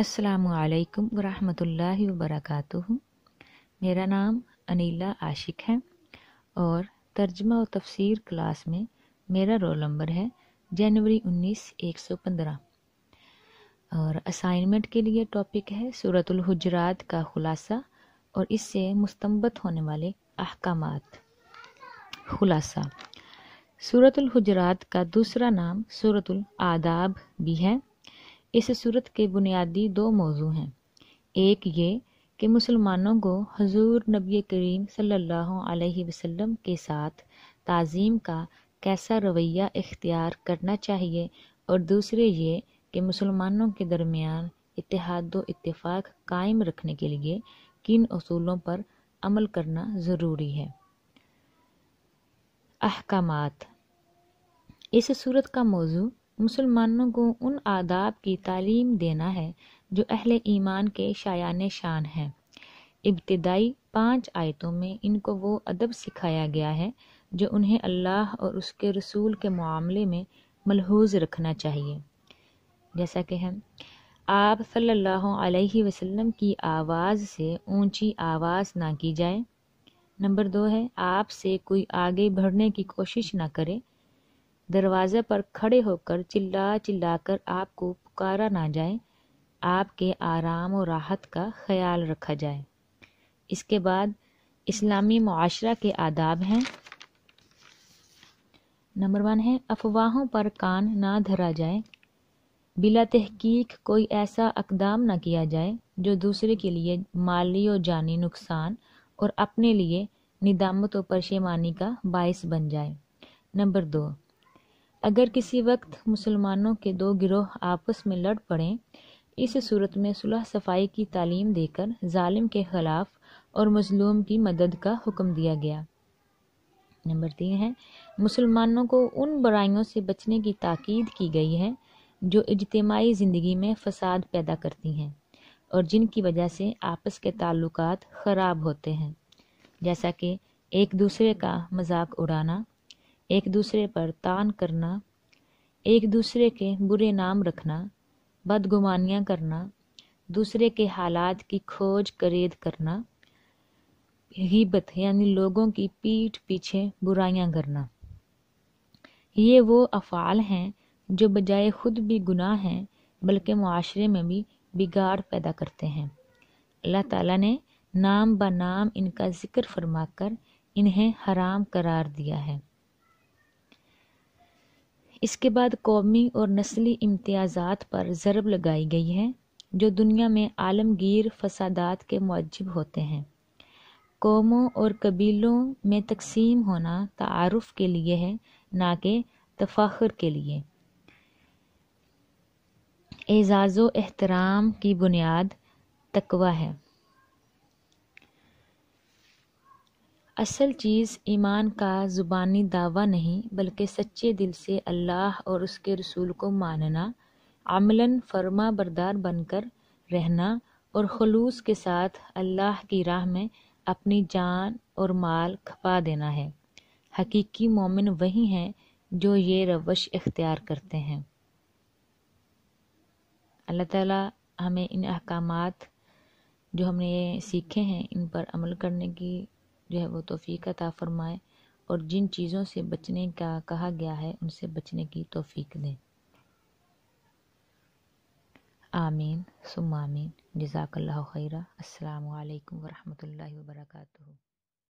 السلام علیکم ورحمۃ اللہ وبرکاتہ۔ میرا نام انیلا عاشق ہے اور ترجمہ و تفسیر کلاس میں میرا رول نمبر ہے جنوری 19/115 اور اسائنمنٹ کے لیے ٹاپک ہے سورۃ الحجرات کا خلاصہ اور اس سے مستنبط ہونے والے احکامات۔ خلاصہ: سورۃ الحجرات کا دوسرا نام سورۃ الآداب بھی ہے۔ اس سورت کے بنیادی دو موضوع ہیں۔ ایک یہ کہ مسلمانوں کو حضور نبی کریم صلی اللہ علیہ وسلم کے ساتھ تعظیم کا کیسا رویہ اختیار کرنا چاہیے، اور دوسرے یہ کہ مسلمانوں کے درمیان اتحاد و اتفاق قائم رکھنے کے لیے کن اصولوں پر عمل کرنا ضروری ہے۔ احکامات: اس سورت کا موضوع مسلمانوں کو ان آداب کی تعلیم دینا ہے جو اہل ایمان کے شایان شان ہیں۔ ابتدائی 5 آیتوں میں ان کو وہ ادب سکھایا گیا ہے جو انہیں اللہ اور اس کے رسول کے معاملے میں ملحوظ رکھنا چاہیے، جیسا کہ آپ صلی اللہ علیہ وسلم کی آواز سے اونچی آواز نہ کی جائے۔ نمبر 2 ہے آپ سے کوئی آگے بڑھنے کی کوشش نہ کرے۔ دروازے پر کھڑے ہو کر چلا کر آپ کو پکارا نہ جائے۔ آپ کے آرام و راحت کا خیال رکھا جائے۔ اس کے بعد اسلامی معاشرہ کے آداب ہیں۔ نمبر 1 ہے افواہوں پر کان نہ دھرا جائے۔ بلا تحقیق کوئی ایسا اقدام نہ کیا جائے جو دوسرے کے لیے مالی و جانی نقصان اور اپنے لیے ندامت و پشیمانی کا باعث بن جائے۔ نمبر 2، اگر کسی وقت مسلمانوں کے 2 گروہ آپس میں لڑ پڑیں، اس صورت میں صلح صفائی کی تعلیم دے کر ظالم کے خلاف اور مظلوم کی مدد کا حکم دیا گیا۔ نمبر 3 ہے مسلمانوں کو ان برائیوں سے بچنے کی تاکید کی گئی ہے جو اجتماعی زندگی میں فساد پیدا کرتی ہیں اور جن کی وجہ سے آپس کے تعلقات خراب ہوتے ہیں، جیسا کہ ایک دوسرے کا مذاق اڑانا، ایک دوسرے پر طعن کرنا، ایک دوسرے کے برے نام رکھنا، بدگمانیاں کرنا، دوسرے کے حالات کی کھوج کرید کرنا، غیبت یعنی لوگوں کی پیٹھ پیچھے برائیاں کرنا۔ یہ وہ افعال ہیں جو بجائے خود بھی گناہ ہیں بلکہ معاشرے میں بھی بگاڑ پیدا کرتے ہیں۔ اللہ تعالیٰ نے نام بہ نام ان کا ذکر فرما کر انہیں حرام قرار دیا ہے۔ اس کے بعد قومی اور نسلی امتیازات پر ضرب لگائی گئی ہے جو دنیا میں عالمگیر فسادات کے موجب ہوتے ہیں۔ قوموں اور قبیلوں میں تقسیم ہونا تعارف کے لیے ہے، نہ کہ تفاخر کے لیے۔ اعزاز و احترام کی بنیاد تقویٰ ہے۔ اصل چیز ایمان کا زبانی دعویٰ نہیں بلکہ سچے دل سے اللہ اور اس کے رسول کو ماننا، عملاً فرما بردار بن کر رہنا اور خلوص کے ساتھ اللہ کی راہ میں اپنی جان اور مال کھپا دینا ہے۔ حقیقی مومن وہی ہیں جو یہ روش اختیار کرتے ہیں۔ اللہ تعالیٰ ہمیں ان احکامات جو ہم نے سیکھے ہیں ان پر عمل کرنے کی جو ہے وہ توفیق عطا فرمائے، اور جن چیزوں سے بچنے کا کہا گیا ہے ان سے بچنے کی توفیق دیں۔ آمین ثم آمین۔ جزاک اللہ خیرہ۔ السلام علیکم ورحمۃ اللہ وبرکاتہ۔